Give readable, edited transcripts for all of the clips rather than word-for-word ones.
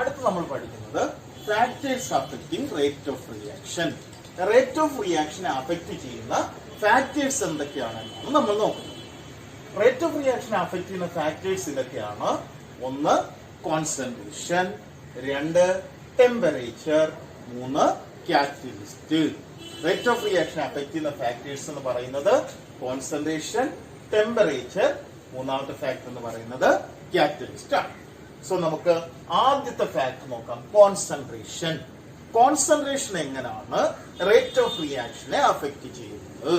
അടുത്ത് നമ്മൾ പഠിക്കുന്നത് factors affecting rate of reaction. Rate of റിയാക്ഷനെ അഫക്റ്റ് ചെയ്യുന്ന ഫാക്ടേഴ്സ് എന്തൊക്കെയാണെന്നാണ് നമ്മൾ നോക്കുന്നത്. റേറ്റ് ഓഫ് റിയാക്ഷനെ അഫക്റ്റ് ചെയ്യുന്ന ഫാക്ടേഴ്സ് ഇതൊക്കെയാണ്. 1 concentration, 2 temperature, 3 catalyst. Rate of റിയാക്ഷനെ അഫക്റ്റ് ചെയ്യുന്ന ഫാക്ടേഴ്സ് എന്ന് പറയുന്നത് കോൺസെൻട്രേഷൻ, ടെമ്പറേച്ചർ, മൂന്നാമത്തെ ഫാക്ടർ എന്ന് പറയുന്നത് കാറ്റലിസ്റ്റ് ആണ്. സോ നമുക്ക് ആദ്യത്തെ ഫാക്ടർ നോക്കാം, കോൺസെൻട്രേഷൻ. കോൺസെൻട്രേഷൻ എങ്ങനെയാണ് റേറ്റ് ഓഫ് റിയാക്ഷനെ അഫക്റ്റ് ചെയ്യുന്നത്?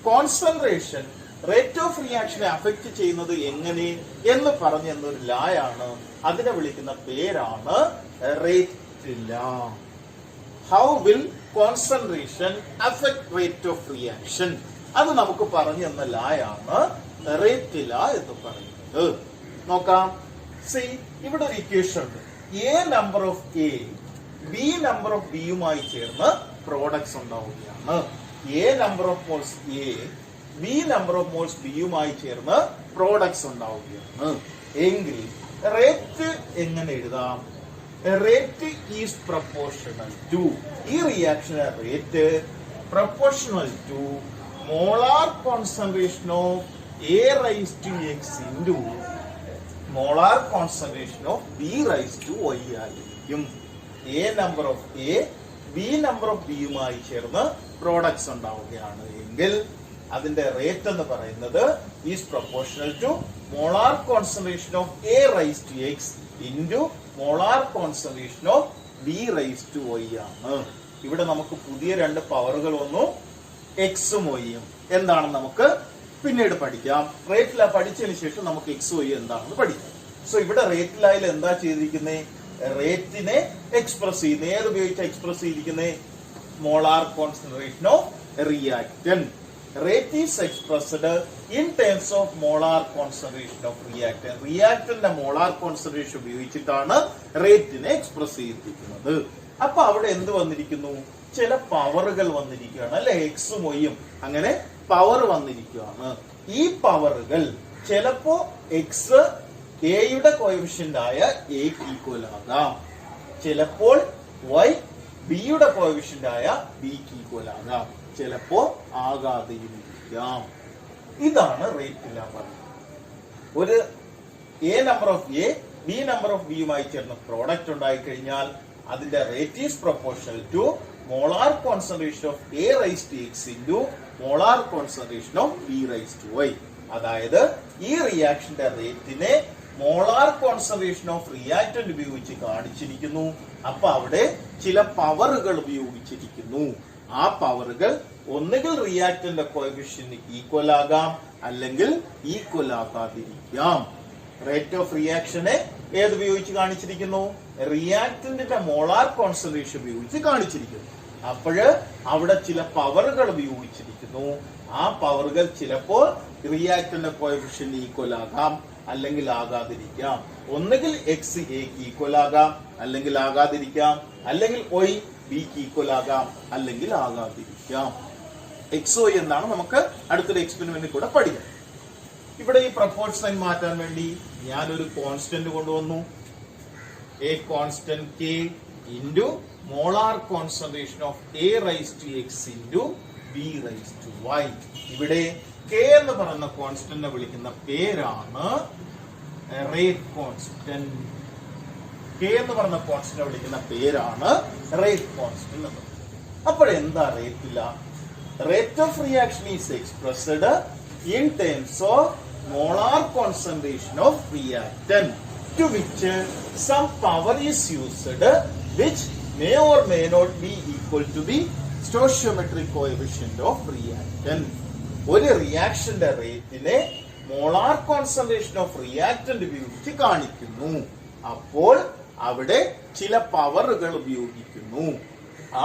കോൺസെൻട്രേഷൻ റേറ്റ് ഓഫ് റിയാക്ഷനെ അഫക്റ്റ് ചെയ്യുന്നത് എങ്ങനെ എന്ന് പറഞ്ഞൊരു ലായാണ്. അതിനെ വിളിക്കുന്ന പേരാണ് റേറ്റ് ലാ. How will concentration affect rate of reaction? അത് നമുക്ക് പറഞ്ഞു തന്ന ലായാണ് റേറ്റ് ലാ എന്ന് പറയുന്നത്. നോക്കാം. ഇവിടെ ഒരു ഇക്വേഷൻ ഉണ്ട്. A number of A B number of ബിയുമായി ചേർന്ന് പ്രോഡക്ട്സ് ഉണ്ടാവുകയാണ്. A number of moles a B number of moles ബിയുമായി ചേർന്ന് പ്രോഡക്ട്സ് ഉണ്ടാവുകയാണ് എങ്കിൽ റേറ്റ് എങ്ങനെ എഴുതാം? റേറ്റ് ഈസ് പ്രൊപ്പോർഷണൽ ടു, ഈ റിയാക്ഷന്റെ rate proportional to molar concentration of A raise to X into molar concentration of B raise to y ആയിരിക്കും. A number of A B number of ബിയുമായി ചേർന്ന് products ഉണ്ടാവുകയാണ് എങ്കിൽ അതിന്റെ റേറ്റ് എന്ന് പറയുന്നത് is proportional to molar concentration of A raise to X into molar concentration of B raise to y ആണ്. ഇവിടെ നമുക്ക് പുതിയ 2 പവറുകൾ വന്നു, എക്സും വൈയും. എന്താണെന്ന് നമുക്ക് പിന്നീട് പഠിക്കാം. റേറ്റ് ലാ പഠിച്ചതിന് ശേഷം നമുക്ക് എക്സ് വൈ എന്താണെന്ന് പഠിക്കാം. സോ ഇവിടെ റേറ്റ് ലായിൽ എന്താ ചെയ്തിരിക്കുന്നത്? റേറ്റിനെ എക്സ്പ്രസ് ചെയ്യുന്നത് ഏതുപയോഗിച്ച് എക്സ്പ്രസ് ചെയ്തിരിക്കുന്നത്? Molar concentration of reactant. Rate is expressed in terms of molar concentration of reactant. റിയാക്ടന്റിന്റെ മോളാർ കോൺസെൻട്രേഷൻ ഉപയോഗിച്ചിട്ടാണ് റേറ്റിനെ എക്സ്പ്രസ് ചെയ്തിരിക്കുന്നത്. അപ്പൊ അവിടെ എന്ത് വന്നിരിക്കുന്നു? ചില പവറുകൾ വന്നിരിക്കുകയാണ് അല്ലെ, എക്സും വൈയും. അങ്ങനെ പവർ വന്നിരിക്കുകയാണ്. ഈ പവറുകൾ ചിലപ്പോ എക്സ് എയുടെ കോഎഫിഷ്യന്റ് ആയ എക്ക് ഈക്വൽ ആകാം, ചിലപ്പോൾ വൈ ബിയുടെ കോഎഫിഷ്യന്റ് ആയ ബിക്ക് ഈക്വൽ ആകാം, ചിലപ്പോ ആകാതെയിരിക്കാം. ഇതാണ് റേറ്റ് ലാ പറയുന്നത്. ഒരു A number of A B number of ബിയുമായി ചേർന്ന് പ്രോഡക്റ്റ് ഉണ്ടായി കഴിഞ്ഞാൽ അതിന്റെ rate is proportional to molar concentration of A raise to X into molar concentration of B raise to Y. അതായത് ഈ റിയാക്ഷന്റെ റേറ്റിനെ മോളാർ കോൺസെൻട്രേഷൻ ഓഫ് റിയാക്ടന്റ് ഉപയോഗിച്ച് കാണിച്ചിരിക്കുന്നു. അപ്പൊ അവിടെ ചില പവറുകൾ ഉപയോഗിച്ചിരിക്കുന്നു. ആ പവറുകൾ ഒന്നുകിൽ റിയാക്ടന്റെ കോഎഫിഷ്യന്റ് ഈക്വൽ ആകാം, അല്ലെങ്കിൽ ഈക്വൽ ആകാതിരിക്കാം. റേറ്റ് ഓഫ് റിയാക്ഷനെ ഏതുപയോഗിച്ച് കാണിച്ചിരിക്കുന്നു? റിയാക്ടന്റിന്റെ മോളാർ കോൺസെൻട്രേഷൻ ഉപയോഗിച്ച് കാണിച്ചിരിക്കുന്നു. അപ്പോഴ് അവിടെ ചില പവറുകൾ ഉപയോഗിച്ചിരിക്കുന്നു. ആ പവറുകൾ ചിലപ്പോൾ റിയാക്ടന്റിന്റെ കോഎഫിഷ്യന്റ് ഈക്വൽ ആകാം, അല്ലെങ്കിൽ ആകാതിരിക്കാം. ഒന്നുകിൽ എക്സ് എക്ക് ഈക്വൽ ആകാം, അല്ലെങ്കിൽ ആകാതിരിക്കാം, അല്ലെങ്കിൽ വൈ ബിക്ക് ഈക്വൽ ആകാം, അല്ലെങ്കിൽ ആകാതിരിക്കാം. എക്സ് വൈ എന്താണ് നമുക്ക് അടുത്തൊരു എക്സ്പെരിമെന്റിൽ കൂടെ പഠിക്കാം. ഇവിടെ ഈ പ്രപ്പോർഷൻ സൈൻ മാറ്റാൻ വേണ്ടി ഞാനൊരു കോൺസ്റ്റന്റ് കൊണ്ടുവന്നു. A constant K into molar concentration of A raise to X into B raise to Y. ഇവിടെ കെ എന്ന് പറയുന്ന കോൺസ്റ്റന്റിനെ വിളിക്കുന്ന പേരാണ് റേറ്റ് കോൺസ്റ്റന്റ്. കെ എന്ന് പറയുന്ന കോൺസ്റ്റന്റിനെ വിളിക്കുന്ന പേരാണ് റേറ്റ് കോൺസ്റ്റന്റ്. അപ്പോഴെന്താ റേറ്റ് ലാ? Rate of reaction is expressed in terms of molar concentration of reactant to which some power is used which may or may not be equal to the stoichiometric coefficient of reactant. ഒരു റിയാക്ഷന്റെ റേറ്റിനെ molar concentration of reactant ഉപയോഗിച്ച് കാണിക്കുന്നു. അപ്പോൾ അവിടെ ചില പവറുകൾ ഉപയോഗിക്കുന്നു.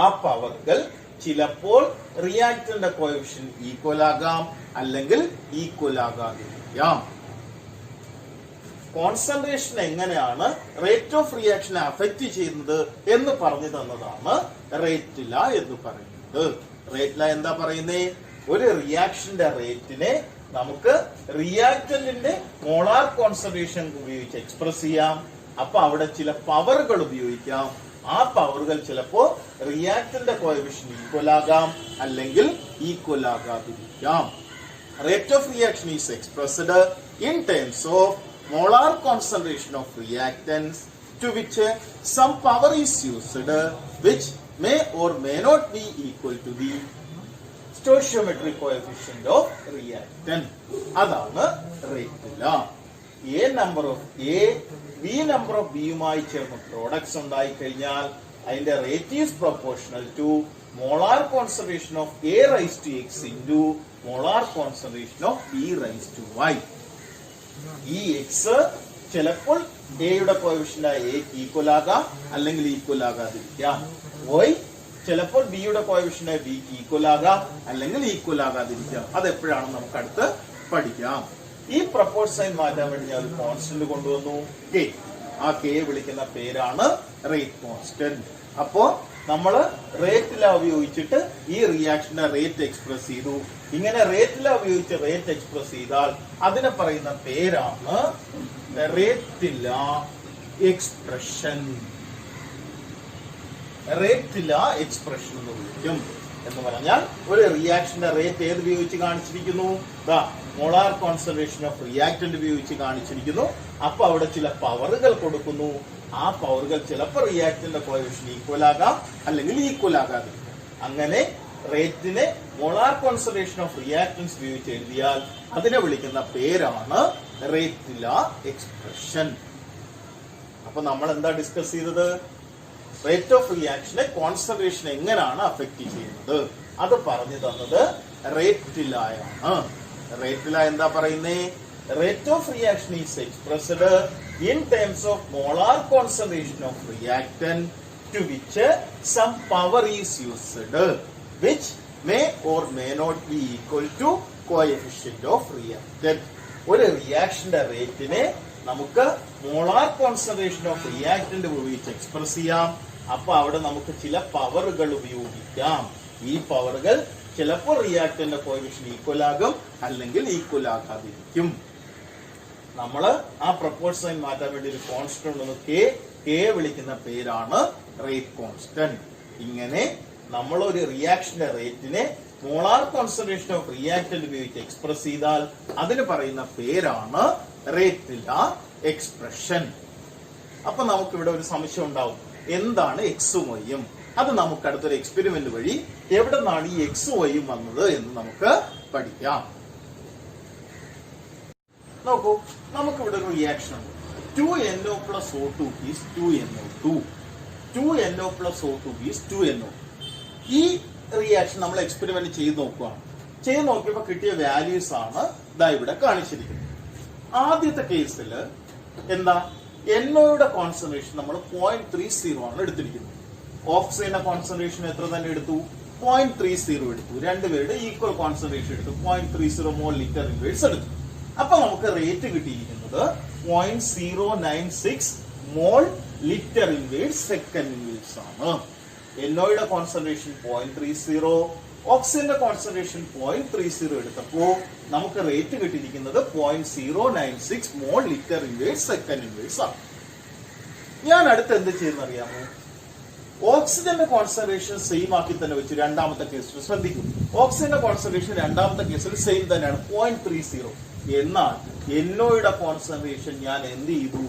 ആ പവറുകൾ ചിലപ്പോൾ റിയാക്ടന്റിന്റെ കോഎഫിഷ്യന്റ് ഈക്വൽ ആകാം, അല്ലെങ്കിൽ ഈക്വൽ ആകാതിരിക്കാം. കോൺസെൻട്രേഷൻ എങ്ങനെയാണ് റേറ്റ് ഓഫ് റിയാക്ഷനെ അഫക്റ്റ് ചെയ്യുന്നത് എന്ന് പറഞ്ഞു തന്നതാണ് റേറ്റ് ലാ എന്ന് പറയുന്നത്. റേറ്റ് ലാ എന്താ പറയുന്നേ? ഒരു റിയാക്ഷന്റെ റേറ്റിനെ നമുക്ക് റിയാക്ടന്റിന്റെ മോളാർ കോൺസെൻട്രേഷൻ ഉപയോഗിച്ച് എക്സ്പ്രസ് ചെയ്യാം, അപ്പൊ അവിടെ ചില പവറുകൾ ഉപയോഗിക്കാം. ആ പവറുകൾ ചിലപ്പോ റിയാക്ടന്റെ കോഎഫിഷ്യന്റ് ഈക്വൽ ആകാം, അല്ലെങ്കിൽ ഈക്വൽ ആകാതിരിക്കാം. Rate of reaction is expressed in terms of molar concentration of reactants to which some power is used, which may or may not be equal to the stoichiometric coefficient of reactant. അതാണ് rate ലാ. A number of A B number of B യുമായി ചേർന്ന് products ഉണ്ടായി കഴിഞ്ഞാൽ അതിന്റെ rate is proportional to molar concentration of A raised to X into molar concentration of B raised to Y. ഈ X ചിലപ്പോൾ എയുടെ കോഎഫിഷ്യന്റ് എക്ക് ഈക്വൽ ആകാം, അല്ലെങ്കിൽ ഈക്വൽ ആകാതിരിക്കാം. വൈ ചിലപ്പോൾ ബിയുടെ കോഎഫിഷ്യന്റ് ബിക്ക് ഈക്വൽ ആകാം, അല്ലെങ്കിൽ ഈക്വൽ ആകാതിരിക്കാം. അതെപ്പോഴാണെന്ന് നമുക്ക് അടുത്ത് പഠിക്കാം. ഈ പ്രപ്പോർഷൻ സൈൻ മാറ്റാൻ വേണ്ടി ഞാൻ ഒരു കോൺസ്റ്റന്റ് കൊണ്ടുവന്നു, കെ. ആ കെ വിളിക്കുന്ന പേരാണ് റേറ്റ് കോൺസ്റ്റന്റ്. അപ്പോ നമ്മൾ റേറ്റ് ലാ ഉപയോഗിച്ചിട്ട് ഈ റിയാക്ഷന്റെ റേറ്റ് എക്സ്പ്രസ് ചെയ്തു. ഇങ്ങനെ റേറ്റ് ലാ ഉപയോഗിച്ച് റേറ്റ് എക്സ്പ്രസ് ചെയ്താൽ അതിനെ പറയുന്ന പേരാണ് റേറ്റ് ലാ എക്സ്പ്രഷൻ. റേറ്റ് ലാ എക്സ്പ്രഷൻ എന്ന് വിളിക്കും. എന്ന് പറഞ്ഞാൽ ഒരു റിയാക്ഷന്റെ റേറ്റ് ഏത് ഉപയോഗിച്ച് കാണിച്ചിരിക്കുന്നു? മോളാർ കോൺസെൻട്രേഷൻ ഓഫ് റിയാക്ടന്റ് ഉപയോഗിച്ച് കാണിച്ചിരിക്കുന്നു. അപ്പൊ അവിടെ ചില പവറുകൾ കൊടുക്കുന്നു. ആ പവറുകൾ ചിലപ്പോൾ റിയാക്ടന്റെ കോഎഫിഷ്യന്റ് ഈക്വൽ ആകാം, അല്ലെങ്കിൽ ഈക്വൽ ആകാതെ. അങ്ങനെ റേറ്റിനെ മോളാർ കോൺസെൻട്രേഷൻ ഓഫ് റിയാക്ടൻസ് ഉപയോഗിച്ച് എഴുതിയാൽ അതിനെ വിളിക്കുന്ന പേരാണ് റേറ്റ് ലാ എക്സ്പ്രഷൻ. അപ്പൊ നമ്മൾ എന്താ ഡിസ്കസ് ചെയ്തത്? റേറ്റ് ഓഫ് റിയാക്ഷനെ കോൺസെൻട്രേഷൻ എങ്ങനെയാണ് അഫക്ട് ചെയ്യുന്നത് അത് പറഞ്ഞു തന്നത് റേറ്റ് ലായാണ്. റേറ്റ് ലാ എന്താ പറയുന്നേ? Rate of reaction is expressed in terms of molar concentration of reactant to which some power is used, which may or may not be equal to coefficient of reactant. ഒരു റിയാക്ഷന്റെ റേറ്റിനെ നമുക്ക് molar concentration of reactant ഉപയോഗിച്ച് express ചെയ്യാം. അപ്പൊ അവിടെ നമുക്ക് ചില പവറുകൾ ഉപയോഗിക്കാം. ഈ പവറുകൾ ചിലപ്പോൾ റിയാക്ടന്റെ കോഎഫിഷ്യന്റ് ഈക്വൽ ആകും, അല്ലെങ്കിൽ ഈക്വൽ ആകാതിരിക്കും. നമ്മള് ആ പ്രപ്പോർഷൻ സൈൻ മാറ്റാൻ വേണ്ടി ഒരു കോൺസ്റ്റന്റ് ഉണ്ട്, കെ വിളിക്കുന്ന പേരാണ് റേറ്റ് കോൺസ്റ്റന്റ്. ഇങ്ങനെ നമ്മൾ ഒരു റിയാക്ഷന്റെ റേറ്റിനെ മോളാർ കോൺസെൻട്രേഷൻ ഓഫ് റിയാക്ടന്റ് ഉപയോഗിച്ച് എക്സ്പ്രസ് ചെയ്താൽ അതിന് പറയുന്ന പേരാണ് റേറ്റ് ലാ എക്സ്പ്രഷൻ. അപ്പൊ നമുക്ക് ഇവിടെ ഒരു സംശയം ഉണ്ടാവും, എന്താണ് എക്സും വൈയും? അത് നമുക്ക് അടുത്തൊരു എക്സ്പെരിമെന്റ് വഴി എവിടെ നിന്നാണ് ഈ എക്സും വൈയും വന്നത് എന്ന് നമുക്ക് പഠിക്കാം. നോക്കൂ, നമുക്കിവിടെ ഒരു റിയാക്ഷൻ ഉണ്ട്. 2NO plus O2 is 2NO2. 2NO plus O2 is 2NO. ഈ റിയാക്ഷൻ നമ്മൾ എക്സ്പെരിമെന്റ് ചെയ്ത് നോക്കുകയാണ്. ചെയ്ത് നോക്കിയപ്പോൾ കിട്ടിയ വാല്യൂസ് ആണ് ഇതാ ഇവിടെ കാണിച്ചിരിക്കുന്നത്. ആദ്യത്തെ കേസിൽ എന്താ? NOയുടെ കോൺസെൻട്രേഷൻ നമ്മൾ 0.30 ആണ് എടുത്തിരിക്കുന്നത്. ഓക്സിജന്റെ കോൺസെൻട്രേഷൻ എത്ര തന്നെ എടുത്തു? 0.30 എടുത്തു. രണ്ടുപേരുടെ ഈക്വൽ കോൺസെൻട്രേഷൻ എടുത്തു. 0.30 മോൾ ലിറ്റർ ഇൻവേഴ്സ് എടുത്തു. അപ്പൊ നമുക്ക് റേറ്റ് കിട്ടിയിരിക്കുന്നത് 0.096 മോൾ ലിറ്റർ ഇൻവേഴ്സ് സെക്കൻഡ് ഇൻവേഴ്സ് ആണ്. NOയുടെ കോൺസെൻട്രേഷൻ 0.30, ഓക്സിജന്റെ കോൺസെൻട്രേഷൻ 0.30 എടുത്തപ്പോ നമുക്ക് റേറ്റ് കിട്ടിയിരിക്കുന്നത് 0.096 മോൾ ലിറ്റർ ഇൻവേഴ്സ് സെക്കൻഡ് ഇൻവേഴ്സ് ആണ്. ഞാൻ അടുത്ത് എന്ത് ചെയ്യുന്നറിയാമോ? ഓക്സിജന്റെ കോൺസെൻട്രേഷൻ സെയിം ആക്കി തന്നെ വെച്ചു. രണ്ടാമത്തെ കേസിൽ ശ്രദ്ധിക്കും, ഓക്സിജന്റെ കോൺസെൻട്രേഷൻ രണ്ടാമത്തെ കേസിൽ സെയിം തന്നെയാണ് 0.30. എന്നാൽ NOയുടെ കോൺസെൻട്രേഷൻ ഞാൻ എന്ത് ചെയ്തു?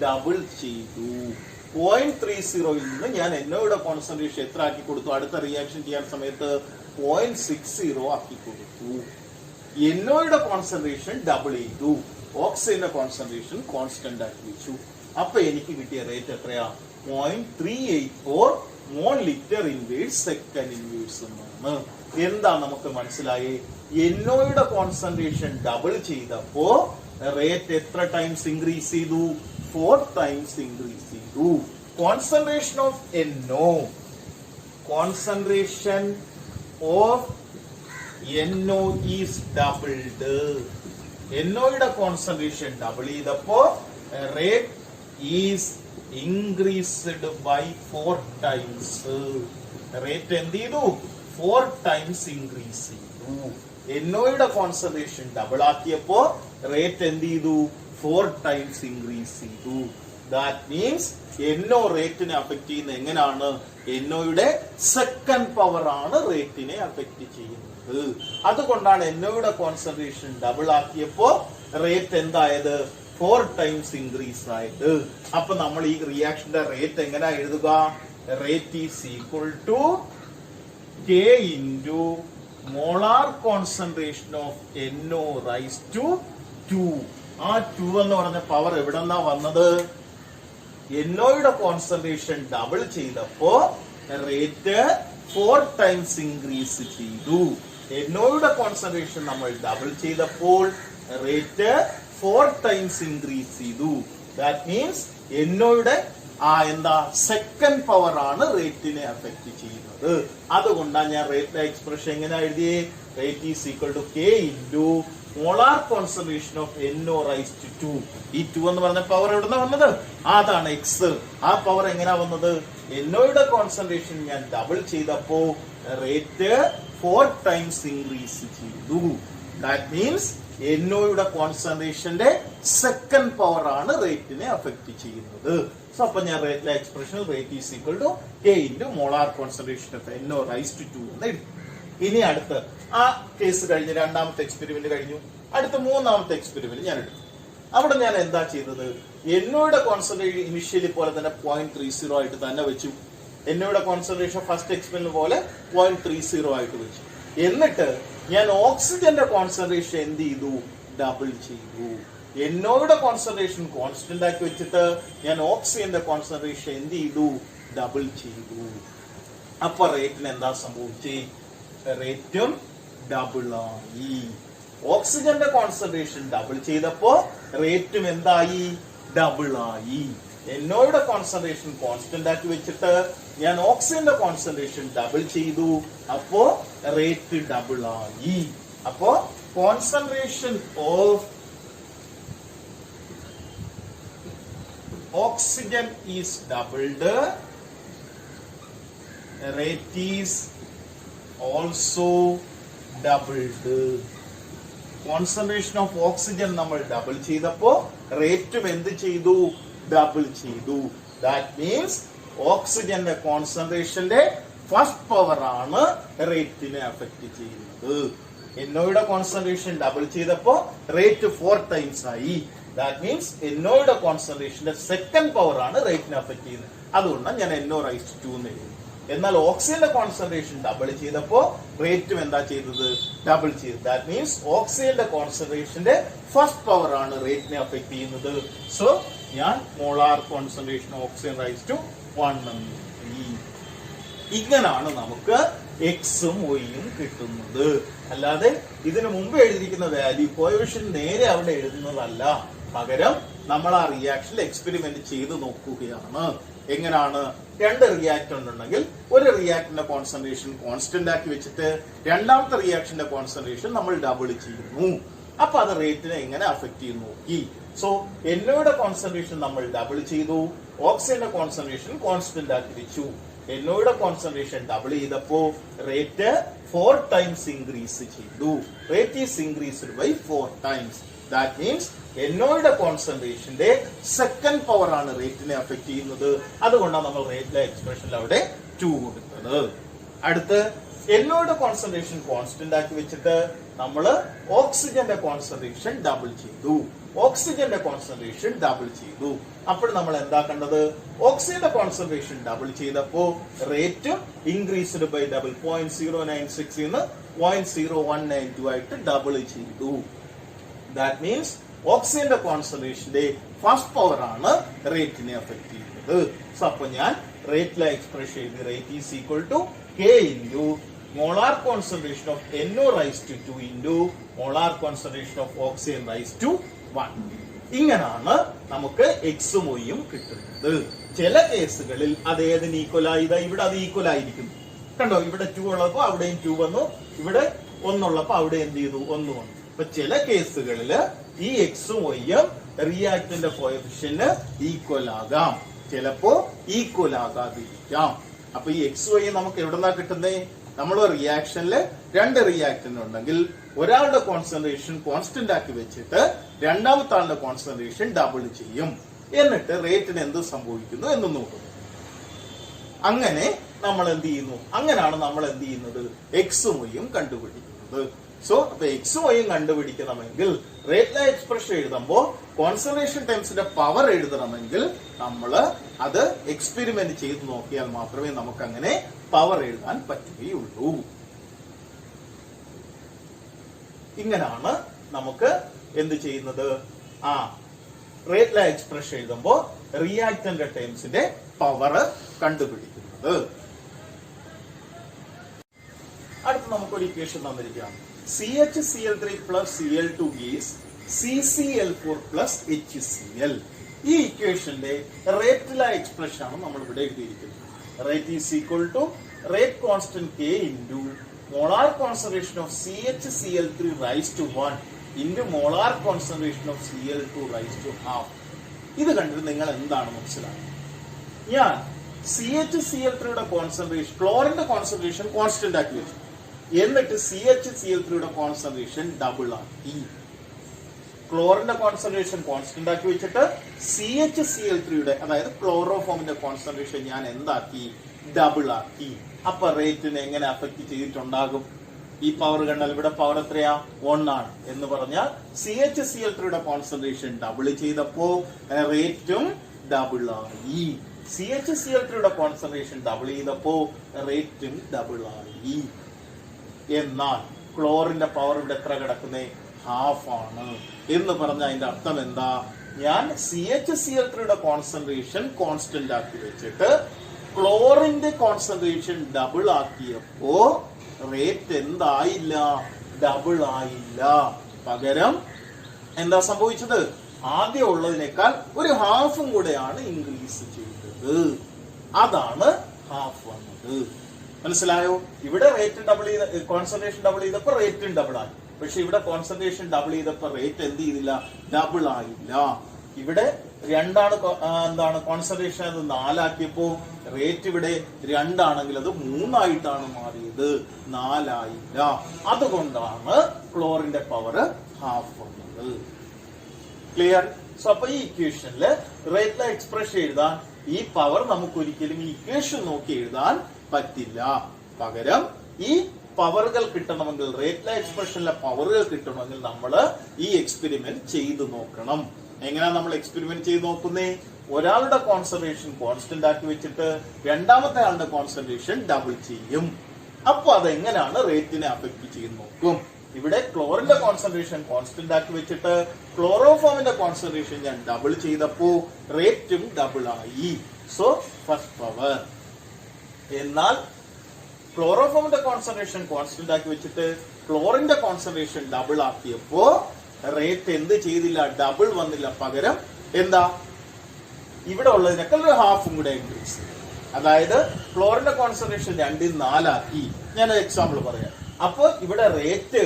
ഡബിൾ ചെയ്തു. 0.30 നിന്ന് ഞാൻ NOയുടെ കോൺസെൻട്രേഷൻ എത്ര ആക്കി കൊടുത്തു? അടുത്ത റിയാക്ഷൻ ചെയ്യാൻ സമയത്ത് 0.60 ആക്കി കൊടുത്തു. NOയുടെ കോൺസെൻട്രേഷൻ ഡബിൾ ചെയ്തു, ഓക്സിജന്റെ കോൺസെൻട്രേഷൻ കോൺസ്റ്റന്റ് ആക്കി വെച്ചു. അപ്പൊ എനിക്ക് കിട്ടിയ റേറ്റ് എത്രയാ? 0.384 mole litre inverse second inverse എന്നാണ്. എന്താ നമുക്ക് മനസ്സിലായി? NOയുടെ കോൺസെൻട്രേഷൻ ഡബിൾ ചെയ്തപ്പോ റേറ്റ് എത്ര ടൈംസ് ഇൻക്രീസ് ചെയ്തു? 4 ടൈംസ് ഇൻക്രീസ് ചെയ്തു. Concentration of NO, concentration of NO is doubled. NOയുടെ കോൺസെൻട്രേഷൻ ഡബിൾ ചെയ്തപ്പോ rate is increased by 4 times. Rate എന്ത് ചെയ്തു? 4 ടൈംസ് ഇൻക്രീസ് ചെയ്തു. NOയുടെ കോൺസെൻട്രേഷൻ ഡബിൾ ആക്കിയപ്പോ റേറ്റ് എന്ത് ചെയ്തു? 4 ടൈംസ് ഇൻക്രീസ് ചെയ്തു. ദാറ്റ് മീൻസ് NO റേറ്റിനെ അഫക്ട് ചെയ്യുന്ന എങ്ങനെയാണ്? NOയുടെ സെക്കൻഡ് പവർ ആണ് റേറ്റിനെ അഫക്ട് ചെയ്യുന്നത്. അതുകൊണ്ടാണ് NOയുടെ കോൺസെൻട്രേഷൻ ഡബിൾ ആക്കിയപ്പോ റേറ്റ് എന്തായത്? 4 ടൈംസ് ഇൻക്രീസ് ആയത്. അപ്പൊ നമ്മൾ ഈ റിയാക്ഷന്റെ റേറ്റ് എങ്ങനെ എഴുതുക? Rate is equal to K into molar concentration of NO raise to 2. ആ 2 എന്ന് പറഞ്ഞ പവർ എവിടെന്നാ വന്നത്? NOയുടെ കോൺസെൻട്രേഷൻ ഡബിൾ ചെയ്തപ്പോ റേറ്റ് 4 ടൈംസ് ഇൻക്രീസ് ചെയ്തു. NOയുടെ കോൺസെൻട്രേഷൻ നമ്മൾ ഡബിൾ ചെയ്തപ്പോൾ റേറ്റ് 4 ടൈംസ് ഇൻക്രീസ് ചെയ്തു. ദാറ്റ് മീൻസ് NOയുടെ എന്താ സെക്കൻഡ് പവർ ആണ് റേറ്റിനെ അഫക്ട് ചെയ്യുന്നത്. അതുകൊണ്ടാണ് ഞാൻ റേറ്റിന്റെ എക്സ്പ്രഷൻ എങ്ങനെ എഴുതിയേ? Rate is equal to K into molar concentration of NO raise to 2. ഈ 2 എന്ന് പറഞ്ഞ പവർ എവിടുന്ന വന്നത്? അതാണ് എക്സ്. ആ പവർ എങ്ങനെയാ വന്നത്? NOയുടെ കോൺസെൻട്രേഷൻ ഞാൻ ഡബിൾ ചെയ്തപ്പോ റേറ്റ് 4 ടൈംസ് ഇൻക്രീസ് ചെയ്തു. ദാറ്റ് മീൻസ് NOയുടെ കോൺസെൻട്രേഷന്റെ സെക്കൻഡ് പവർ ആണ് റേറ്റിനെ അഫക്ട് ചെയ്യുന്നത്. സോ അപ്പൊ ഞാൻ റേറ്റിലെ expression rate is equal to K into molar concentration of NO raise to 2 എന്ന് എഴുതി. ഇനി അടുത്ത് ആ കേസ് കഴിഞ്ഞ് രണ്ടാമത്തെ എക്സ്പെരിമെന്റ് കഴിഞ്ഞു. അടുത്ത മൂന്നാമത്തെ എക്സ്പെരിമെന്റ് ഞാൻ എടുത്തു. അവിടെ ഞാൻ എന്താ ചെയ്തത്? NOയുടെ കോൺസെൻട്രേഷൻ ഇനിഷ്യലി പോലെ തന്നെ 0.30 ആയിട്ട് തന്നെ വെച്ചു. NOയുടെ കോൺസെൻട്രേഷൻ ഫസ്റ്റ് എക്സ്പെരിമെന്റ് പോലെ 0.30 ആയിട്ട് വെച്ചു. എന്നിട്ട് ഞാൻ ഓക്സിജന്റെ കോൺസെൻട്രേഷൻ എന്ത് ചെയ്തു? ഡബിൾ ചെയ്തു. NOയുടെ കോൺസെൻട്രേഷൻ കോൺസ്റ്റന്റ് ആക്കി വെച്ചിട്ട് ഞാൻ ഓക്സിജന്റെ കോൺസെൻട്രേഷൻ എന്ത് ചെയ്തു? ഡബിൾ ചെയ്തു. അപ്പൊ റേറ്റിന് എന്താ സംഭവിച്ചേ? റേറ്റും ഡബിൾ ആയി. ഓക്സിജന്റെ കോൺസെൻട്രേഷൻ ഡബിൾ ചെയ്തപ്പോ റേറ്റും എന്തായി? ഡബിൾ ആയി. NOയുടെ കോൺസെൻട്രേഷൻ കോൺസ്റ്റന്റ് ആക്കി വെച്ചിട്ട് ഞാൻ ഓക്സിജന്റെ കോൺസെൻട്രേഷൻ ഡബിൾ ചെയ്തു. അപ്പോ റേറ്റ് ഡബിൾ ആയി. അപ്പോ concentration of oxygen is doubled, rate is also doubled. Concentration of oxygen നമ്മൾ ഡബിൾ ചെയ്തപ്പോ റേറ്റും എന്ത് ചെയ്തു? ഡബിൾ ചെയ്തു. ദാറ്റ് മീൻസ് ഓക്സിജന്റെ കോൺസെൻട്രേഷന്റെ ഫസ്റ്റ് പവർ ആണ് റേറ്റിനെ അഫക്ട് ചെയ്യുന്നത്. NOയുടെ കോൺസെൻട്രേഷൻ ഡബിൾ ചെയ്തപ്പോ റേറ്റ് 4 ടൈംസ് ആയി. ദാറ്റ് മീൻസ് NOയുടെ കോൺസെൻട്രേഷന്റെ സെക്കൻഡ് പവർ ആണ് റേറ്റിനെ അഫക്ട് ചെയ്യുന്നത്. അതുകൊണ്ടാണ് ഞാൻ NO റൈസ് ടു 2 എന്ന് എഴുതി. എന്നാൽ ഓക്സിജന്റെ കോൺസെൻട്രേഷൻ ഡബിൾ ചെയ്തപ്പോ റേറ്റും എന്താ ചെയ്തത്? ഡബിൾ ചെയ്തു. ദാറ്റ് മീൻസ് ഓക്സിജന്റെ കോൺസെൻട്രേഷന്റെ ഫസ്റ്റ് പവർ ആണ് റേറ്റിനെ അഫക്ട് ചെയ്യുന്നത്. സോ ഞാൻ molar concentration oxygen raise to 1 എന്ന് എഴുതി. ഇങ്ങനാണ് നമുക്ക് എക്സും വൈയും കിട്ടുന്നത്. അല്ലാതെ ഇതിനു മുമ്പ് എഴുതിയിരിക്കുന്ന വാല്യൂ കോഎഫിഷ്യന്റ് നേരെ അവിടെ എഴുതുന്നതല്ല. പകരം നമ്മൾ ആ റിയാക്ഷനിൽ എക്സ്പെരിമെന്റ് ചെയ്ത് നോക്കുകയാണ്. എങ്ങനെയാണ്? 2 റിയാക്ടന്റ് ഉണ്ടെങ്കിൽ ഒരു റിയാക്ടറിന്റെ കോൺസെൻട്രേഷൻ കോൺസ്റ്റന്റ് ആക്കി വെച്ചിട്ട് രണ്ടാമത്തെ റിയാക്ഷന്റെ കോൺസെൻട്രേഷൻ നമ്മൾ ഡബിൾ ചെയ്യുന്നു. അപ്പൊ അത് റേറ്റിനെ എങ്ങനെ അഫക്ട് ചെയ്യുന്നു നോക്കി. സോ NOയുടെ കോൺസെൻട്രേഷൻ നമ്മൾ ഡബിൾ ചെയ്തു. ഓക്സിജന്റെ കോൺസെൻട്രേഷൻ കോൺസ്റ്റന്റ് ആക്കി വെച്ചു. NOയുടെ കോൺസെൻട്രേഷൻ ഡബിൾ ചെയ്തപ്പോ റേറ്റ് 4 ടൈംസ് ഇൻക്രീസ് ചെയ്തു. Rate is increased by 4 times. That means NOയുടെ കോൺസെൻട്രേഷന്റെ സെക്കൻഡ് പവർ ആണ് റേറ്റിനെ അഫക്ട് ചെയ്യുന്നത്. അതുകൊണ്ടാണ് നമ്മൾ റേറ്റിലെ എക്സ്പ്രഷനിൽ അവിടെ 2 കൊടുത്തത്. അടുത്ത് NOയുടെ കോൺസെൻട്രേഷൻ കോൺസ്റ്റന്റ് ആക്കി വെച്ചിട്ട് നമ്മൾ ഓക്സിജന്റെ കോൺസെൻട്രേഷൻ ഡബിൾ ചെയ്തു. ഓക്സിജന്റെ കോൺസെൻട്രേഷൻ ഡബിൾ ചെയ്തു. അപ്പോൾ നമ്മൾ എന്താ കണ്ടത്? ഓക്സിജന്റെ കോൺസെൻട്രേഷൻ ഡബിൾ ചെയ്തപ്പോ റേറ്റ് ഇൻക്രീസ്ഡ് ബൈ ഡബിൾ 0.096 നിന്ന് 0.0192 ആയിട്ട് ഡബിൾ ചെയ്തു. ദാറ്റ് മീൻസ് ഓക്സിജന്റെ കോൺസെൻട്രേഷന്റെ ഫസ്റ്റ് പവർ ആണ് റേറ്റിനെ അഫക്ട് ചെയ്യുന്നത്. സോ അപ്പൊ ഞാൻ റേറ്റിലെ എക്സ്പ്രഷൻ എഴുതി. Rate is equal to K into molar concentration of NO raise to 2 into molar concentration of oxygen raise to 1. ഇങ്ങനാണ് നമുക്ക് എക്സും വൈയും കിട്ടുന്നത്. ചില കേസുകളിൽ അത് ഏതിന് ഈക്വലായി? ഇവിടെ അത് ഈക്വൽ ആയിരിക്കും. കണ്ടോ? ഇവിടെ 2 ഉള്ളപ്പോ അവിടെയും 2 വന്നു. ഇവിടെ 1 ഉള്ളപ്പോ അവിടെ എന്ത് ചെയ്തു? 1 വന്നു. അപ്പൊ ചില കേസുകളില് ഈ എക്സും വൈയും റിയാക്ടന്റ് കോഎഫിഷ്യന്റ് ഈക്വൽ ആകാം. ചിലപ്പോ ഈക്വൽ ആകാതിരിക്കാം. അപ്പൊ ഈ എക്സ് വൈ നമുക്ക് എവിടെന്നാ കിട്ടുന്നേ? നമ്മൾ റിയാക്ഷനില് 2 റിയാക്ടന്റ് ഉണ്ടെങ്കിൽ ഒരാളുടെ കോൺസെൻട്രേഷൻ കോൺസ്റ്റന്റ് ആക്കി വെച്ചിട്ട് രണ്ടാമത്തെ ആളുടെ കോൺസെൻട്രേഷൻ ഡബിൾ ചെയ്യും. എന്നിട്ട് റേറ്റിന് എന്ത് സംഭവിക്കുന്നു എന്ന് നോക്കുന്നു. അങ്ങനെ നമ്മൾ എന്ത് ചെയ്യുന്നു? അങ്ങനെയാണ് നമ്മൾ എന്ത് ചെയ്യുന്നത്? എക്സും വൈയും കണ്ടുപിടിക്കുന്നത്. സോ അപ്പൊ എക്സും വൈയും കണ്ടുപിടിക്കണമെങ്കിൽ റേറ്റ് ലോ എക്സ്പ്രഷൻ എഴുതുമ്പോൾ കോൺസെൻട്രേഷൻ ടൈംസിന്റെ പവർ എഴുതണമെങ്കിൽ നമ്മൾ അത് എക്സ്പെരിമെന്റ് ചെയ്ത് നോക്കിയാൽ മാത്രമേ നമുക്ക് അങ്ങനെ പവർ എഴുതാൻ പറ്റുകയുള്ളൂ. ഇങ്ങനാണ് നമുക്ക് എന്ത് ചെയ്യുന്നത്? റേറ്റ് ലോ എക്സ്പ്രഷൻ എഴുതുമ്പോൾ റിയാക്ടന്റ് ടൈംസിന്റെ പവർ കണ്ടുപിടിക്കുന്നത്. അടുത്ത് നമുക്കൊരു ഇക്വേഷൻ തന്നിരിക്കുകയാണ്. CHCl3 plus Cl2 is CCl4 plus HCl. ഈ ഇക്വേഷന്റെ റേറ്റ് ലോ എക്സ്പ്രഷൻ ആണ് നമ്മൾ ഇവിടെ എഴുതിയിരിക്കുന്നത്. Rate is equal to rate constant K into molar concentration of CHCl3 raise to 1 into molar concentration of Cl2 raise to half. ഇത് കണ്ടിട്ട് നിങ്ങൾ എന്താണ് മനസ്സിലാക്കുന്നത്? ഞാൻ CHCl3യുടെ കോൺസെൻട്രേഷൻ, ക്ലോറിന്റെ കോൺസെൻട്രേഷൻ കോൺസ്റ്റന്റ് ആക്കി വെച്ചു. എന്നിട്ട് CHCl3യുടെ കോൺസെൻട്രേഷൻ ഡബിൾ ആക്കി. ക്ലോറിന്റെ കോൺസെൻട്രേഷൻ കോൺസ്റ്റന്റ് ആക്കി വെച്ചിട്ട് CHCl3യുടെ അതായത് ക്ലോറോഫോമിന്റെ കോൺസെൻട്രേഷൻ ഞാൻ എന്താക്കി? ഡബിൾ ആക്കി. അപ്പൊ റേറ്റിനെ എങ്ങനെ അഫക്ട് ചെയ്തിട്ടുണ്ടാകും? ഈ പവർ കണ്ടാൽ ഇവിടെ പവർ എത്രയാ? 1 ആണ് എന്ന് പറഞ്ഞാൽ CHCl3യുടെ കോൺസെൻട്രേഷൻ ഡബിൾ ചെയ്തപ്പോ റേറ്റും ഡബിൾ ആയി. CHCl3യുടെ കോൺസെൻട്രേഷൻ ഡബിൾ ചെയ്തപ്പോ റേറ്റും ഡബിൾ ആയി. എന്നാൽ ക്ലോറിന്റെ പവർ ഇവിടെ എത്ര കിടക്കുന്നേ? ഹാഫ് ആണ് എന്ന് പറഞ്ഞ അതിന്റെ അർത്ഥം എന്താ? ഞാൻ CHCl3യുടെ കോൺസെൻട്രേഷൻ കോൺസ്റ്റന്റ് ആക്കി വെച്ചിട്ട് ക്ലോറിന്റെ കോൺസെൻട്രേഷൻ ഡബിൾ ആക്കിയപ്പോ റേറ്റ് എന്തായില്ല? ഡബിൾ ആയില്ല. പകരം എന്താ സംഭവിച്ചത്? ആദ്യം ഉള്ളതിനേക്കാൾ ഒരു ഹാഫും കൂടെയാണ് ഇൻക്രീസ് ചെയ്തത്. അതാണ് ഹാഫ് വന്നത്. മനസ്സിലായോ? ഇവിടെ റേറ്റ് ഡബിൾ ചെയ്ത, കോൺസെൻട്രേഷൻ ഡബിൾ ചെയ്തപ്പോ റേറ്റും ഡബിൾ ആയി. പക്ഷെ ഇവിടെ കോൺസെൻട്രേഷൻ ഡബിൾ ചെയ്തപ്പോ റേറ്റ് എന്ത് ചെയ്തില്ല? ഡബിൾ ആയില്ല. ഇവിടെ രണ്ടാണ് എന്താണ് കോൺസെൻട്രേഷൻ, അത് 4 ആക്കിയപ്പോ റേറ്റ് ഇവിടെ 2 ആണെങ്കിൽ അത് 3 ആയിട്ടാണ് മാറിയത്, 4 ആയില്ല. അതുകൊണ്ടാണ് ക്ലോറിന്റെ പവർ ഹാഫ് വന്നത്. ക്ലിയർ? സോ അപ്പൊ ഈ ഇക്വേഷനില് റേറ്റ് ലോ എക്സ്പ്രഷൻ എഴുതാൻ ഈ പവർ നമുക്ക് ഒരിക്കലും ഈ ഇക്വേഷൻ നോക്കി എഴുതാൻ പറ്റില്ല. പകരം ഈ പവറുകൾ കിട്ടണമെങ്കിൽ, റേറ്റ് ലോ എക്സ്പ്രഷനിലെ പവറുകൾ കിട്ടണമെങ്കിൽ നമ്മൾ ഈ എക്സ്പെരിമെന്റ് ചെയ്തു നോക്കണം. എങ്ങനെയാ നമ്മൾ എക്സ്പെരിമെന്റ് ചെയ്ത് നോക്കുന്നേ? ഒരാളുടെ കോൺസെൻട്രേഷൻ കോൺസ്റ്റന്റ് ആക്കി വെച്ചിട്ട് രണ്ടാമത്തെ ആളുടെ കോൺസെൻട്രേഷൻ ഡബിൾ ചെയ്യും. അപ്പൊ അതെങ്ങനെയാണ് റേറ്റിനെ അഫക്ട് ചെയ്ത് നോക്കും. ഇവിടെ ക്ലോറിന്റെ കോൺസെൻട്രേഷൻ കോൺസ്റ്റന്റ് ആക്കി വെച്ചിട്ട് ക്ലോറോഫോമിന്റെ കോൺസെൻട്രേഷൻ ഞാൻ ഡബിൾ ചെയ്തപ്പോ റേറ്റും ഡബിൾ ആയി. So first power. എന്നാൽ ക്ലോറോഫോമിന്റെ കോൺസെൻട്രേഷൻ കോൺസ്റ്റന്റ് ആക്കി വെച്ചിട്ട് ക്ലോറിന്റെ കോൺസെൻട്രേഷൻ ഡബിൾ ആക്കിയപ്പോ റേറ്റ് എന്ത് ചെയ്തില്ല? ഡബിൾ വന്നില്ല. പകരം എന്താ? ഇവിടെ ഉള്ളതിനേക്കാൾ ഒരു ഹാഫും കൂടെ ഇൻക്രീസ്. അതായത് ക്ലോറിന്റെ കോൺസെൻട്രേഷൻ 2 4 ആക്കി. ഞാൻ എക്സാമ്പിൾ പറയാം. അപ്പൊ ഇവിടെ റേറ്റ്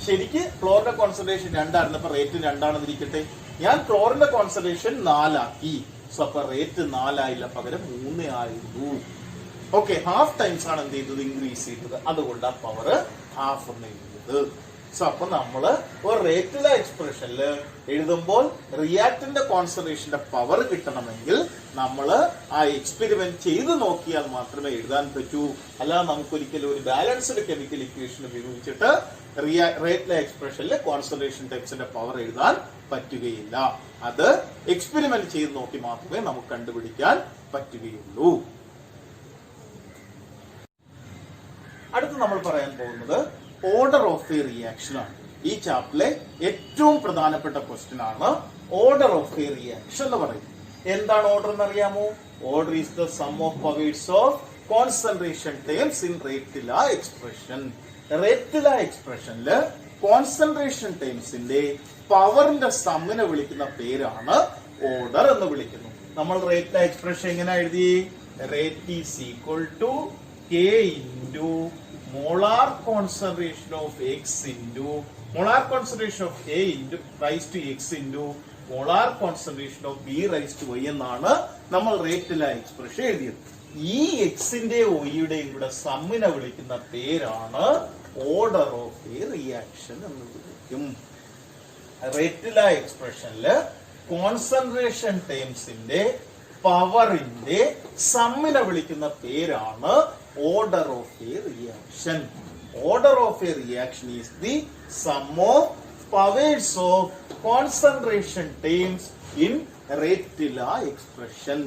ശരിക്ക് ക്ലോറിന്റെ കോൺസെൻട്രേഷൻ 2 ആയിരുന്നപ്പോ റേറ്റ് 2 ആണെന്നിരിക്കട്ടെ. ഞാൻ ക്ലോറിന്റെ കോൺസെൻട്രേഷൻ 4 ആക്കി. സോ അപ്പൊ റേറ്റ് 4 ആയില്ല, പകരം 3 ആയിരുന്നു. ഓക്കെ, ഹാഫ് ടൈംസ് ആണ് എന്ത് ചെയ്തത്? ഇൻക്രീസ് ചെയ്തത്. അതുകൊണ്ട് ആ പവർ ഹാഫ് എന്ന് എഴുതിയത്. സോ അപ്പൊ നമ്മള് ഒരു റേറ്റ് ലോ എക്സ്പ്രഷനിൽ എഴുതുമ്പോൾ റിയാക്ടന്റ് കോൺസെൻട്രേഷന്റെ പവർ കിട്ടണമെങ്കിൽ നമ്മൾ ആ എക്സ്പെരിമെന്റ് ചെയ്ത് നോക്കിയാൽ മാത്രമേ എഴുതാൻ പറ്റൂ. അല്ലാതെ നമുക്കൊരിക്കലും ഒരു ബാലൻസ്ഡ് കെമിക്കൽ ഇക്വേഷൻ ഉപയോഗിച്ചിട്ട് റേറ്റ് ലോ എക്സ്പ്രഷനിൽ കോൺസെൻട്രേഷൻ ടൈപ്സിന്റെ പവർ എഴുതാൻ പറ്റുകയില്ല. അത് എക്സ്പെരിമെന്റ് ചെയ്ത് നോക്കി മാത്രമേ നമുക്ക് കണ്ടുപിടിക്കാൻ പറ്റുകയുള്ളൂ. അടുത്ത് നമ്മൾ പറയാൻ പോകുന്നത് ഓർഡർ ഓഫ് എ റിയാക്ഷൻ ആണ്. ഈ ചാപ്റ്ററിലെ ഏറ്റവും പ്രധാനപ്പെട്ട ക്വസ്റ്റ്യൻ ആണ് ഓർഡർ ഓഫ് എ റിയാക്ഷൻ എന്ന് പറയുന്നത്. എന്താണ് ഓർഡർ എന്ന് അറിയാമോ? Order is the sum of powers of concentration terms in rate law expression. Rate law എക്സ്പ്രഷനില് കോൺസെൻട്രേഷൻ ടേംസിന്റെ പവറിന്റെ സമ്മിനെ വിളിക്കുന്ന പേരാണ് ഓർഡർ എന്ന് വിളിക്കുന്നു. നമ്മൾ റേറ്റ് ലോ എക്സ്പ്രഷൻ എങ്ങനെ എഴുതി? Rate is equal to K into molar concentration of X into molar concentration of A into raised to X into molar concentration of B raised to Y എന്നാണ് നമ്മൾ rate law expression എഴുതിയത്. ഈ എക്സിന്റെ ഒയുടെയും കൂടെ സമ്മിനെ വിളിക്കുന്ന പേരാണ് ഓർഡർ ഓഫ് എ റിയാക്ഷൻ എന്ന് വിളിക്കും. റേറ്റ് ലോ എക്സ്പ്രഷനില് കോൺസെൻട്രേഷൻ ടേംസിന്റെ പവറിന്റെ സമ്മിനെ വിളിക്കുന്ന പേരാണ് order of a reaction. Order of a reaction is the sum of powers of concentration terms in rate law expression.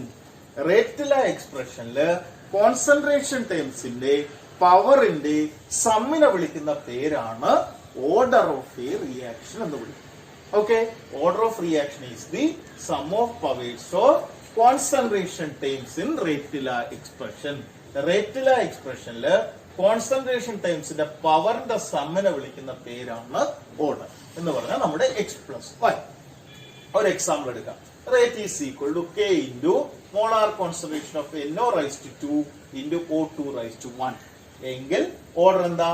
Rate law എക്സ്പ്രഷനില് കോൺസെൻട്രേഷൻ ടേംസിന്റെ പവറിന്റെ സമ്മിനെ വിളിക്കുന്ന പേരാണ് ഓർഡർ ഓഫ് എ റിയാക്ഷൻ എന്ന് വിളിക്കും. Okay, order of reaction is the sum of powers of concentration terms in Raytila expression. Raytila expression le concentration terms ന്റെ പവറിന്റെ സമ്മിനെ വിളിക്കുന്ന പേരാണ് ഓർഡർ എന്ന് പറഞ്ഞാൽ നമ്മുടെ x+y. ഒരു എക്സാമ്പിൾ എടുക്കാം. Rate is equal to k into molar concentration of NO raised to 2 into O2 raised to 1. എങ്കിൽ ഓർഡർ എന്താ?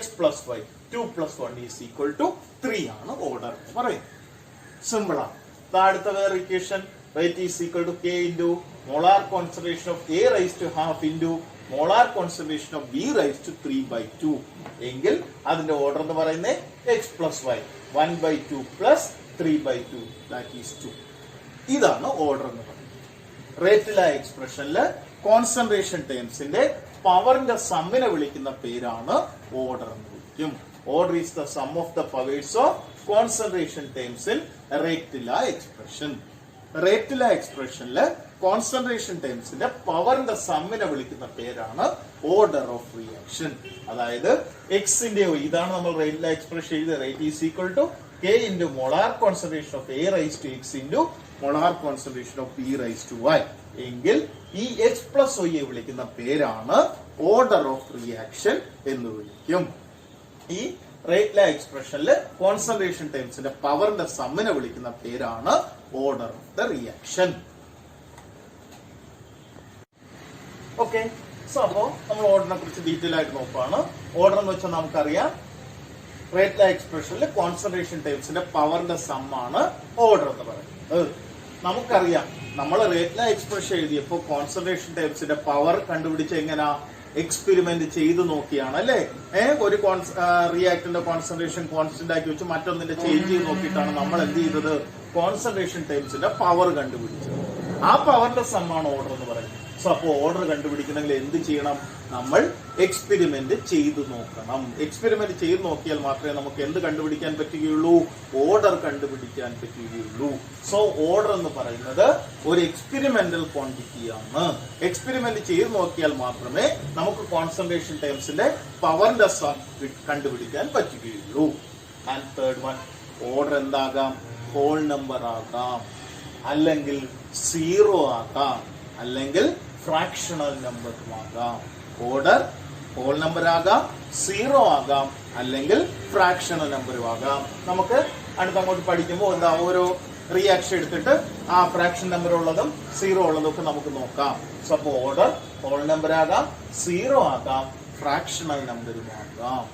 x+y. 2 + 1 is equal to 3 ആണ് ഓർഡർ എന്ന് പറയും. സിമ്പിൾ ആണ്. അടുത്ത വേറെ equation rate is equal to k into molar concentration of A raised to half into molar concentration of B raised to 3/2. എങ്കിൽ അതിന്റെ ഓർഡർ എന്ന് പറയുന്നത് x+y 1/2 plus 3/2 that is 2. ഇതാണ് ഓർഡർ എന്ന് പറയുന്നത്. റേറ്റില എക്സ്പ്രഷനില് കോൺസെൻട്രേഷൻ ടേംസിന്റെ പവറിന്റെ സമ്മിനെ വിളിക്കുന്ന പേരാണ് ഓർഡർ എന്ന് വിളിക്കും. Order is the sum of the powers of concentration terms in Raytila expression. Raytila expression le concentration terms ന്റെ പവറിന്റെ സമ്മിനെ വിളിക്കുന്ന പേരാണ് ഓർഡർ ഓഫ് റിയാക്ഷൻ. അതായത് x ന്റെ ഇതാണ് നമ്മൾ Raytila expression എഴുതിയ rate is equal to k into molar concentration of A raised to x into molar concentration of B raised to y. എങ്കിൽ ഈ x+y വിളിക്കുന്ന പേരാണ് ഓർഡർ ഓഫ് റിയാക്ഷൻ എന്ന് വിളിക്കും. ഈ റേറ്റ്ല എക്സ്പ്രഷനില് കോൺസെൻട്രേഷൻ ടേംസിന്റെ പവറിന്റെ സമ്മിനെ വിളിക്കുന്ന പേരാണ് order of the reaction. Okay, so അപ്പോ നമ്മൾ ഓർഡറിനെ കുറിച്ച് ഡീറ്റെയിൽ ആയിട്ട് നോക്കുകയാണ്. ഓർഡർ എന്ന് വെച്ചാൽ നമുക്കറിയാം റേറ്റ്ല എക്സ്പ്രഷനിൽ കോൺസെൻട്രേഷൻ ടേംസിന്റെ പവറിന്റെ സമ്മാണ് ഓർഡർ എന്ന് പറയുന്നത്. നമുക്കറിയാം നമ്മൾ റേറ്റ്ല എക്സ്പ്രഷൻ എഴുതിയപ്പോ കോൺസെൻട്രേഷൻ ടേംസിന്റെ പവർ കണ്ടുപിടിച്ച എങ്ങനെയാ? എക്സ്പെരിമെന്റ് ചെയ്ത് നോക്കിയാണ് അല്ലെ. ഒരു റിയാക്ടറിന്റെ കോൺസെൻട്രേഷൻ കോൺസ്റ്റന്റ് ആക്കി വെച്ച് മറ്റൊന്നിന്റെ ചേഞ്ച് ചെയ്ത് നോക്കിയിട്ടാണ് നമ്മൾ എന്ത് ചെയ്തത്? കോൺസെൻട്രേഷൻ ടേംസിന്റെ പവർ കണ്ടുപിടിച്ചത്. ആ പവറിന്റെ സമ്മാണ് ഓർഡർ എന്ന് പറയുന്നത്. സോ അപ്പോ ഓർഡർ കണ്ടുപിടിക്കണമെങ്കിൽ എന്ത് ചെയ്യണം? നമ്മൾ എക്സ്പെരിമെന്റ് ചെയ്തു നോക്കണം. എക്സ്പെരിമെന്റ് ചെയ്ത് നോക്കിയാൽ മാത്രമേ നമുക്ക് എന്ത് കണ്ടുപിടിക്കാൻ പറ്റുകയുള്ളൂ? ഓർഡർ കണ്ടുപിടിക്കാൻ പറ്റുകയുള്ളൂ. സോ ഓർഡർ എന്ന് പറയുന്നത് ഒരു എക്സ്പെരിമെന്റൽ ക്വാണ്ടിറ്റിയാണ്. എക്സ്പെരിമെന്റ് ചെയ്ത് നോക്കിയാൽ മാത്രമേ നമുക്ക് കോൺസെൻട്രേഷൻ ടേംസിന്റെ പവറിന്റെ സം കണ്ടുപിടിക്കാൻ പറ്റുകയുള്ളൂ. ആൻഡ് തേർഡ് വൺ, ഓർഡർ എന്താകാം? ഹോൾ നമ്പർ ആകാം, അല്ലെങ്കിൽ 0 ആകാം, അല്ലെങ്കിൽ ഫ്രാക്ഷണൽ നമ്പറും ആകാം. ഓർഡർ ഹോൾ നമ്പർ ആകാം, 0 ആകാം, അല്ലെങ്കിൽ ഫ്രാക്ഷണൽ നമ്പറും ആകാം. നമുക്ക് അങ്ങോട്ട് പഠിക്കുമ്പോൾ എന്താ ഓരോ റിയാക്ഷൻ എടുത്തിട്ട് ആ ഫ്രാക്ഷൻ നമ്പർ ഉള്ളതും 0 ഉള്ളതും ഒക്കെ നമുക്ക് നോക്കാം. സോ അപ്പോൾ ഓർഡർ ഹോൾ നമ്പർ ആകാം, 0 ആകാം, ഫ്രാക്ഷണൽ നമ്പറും ആകാം.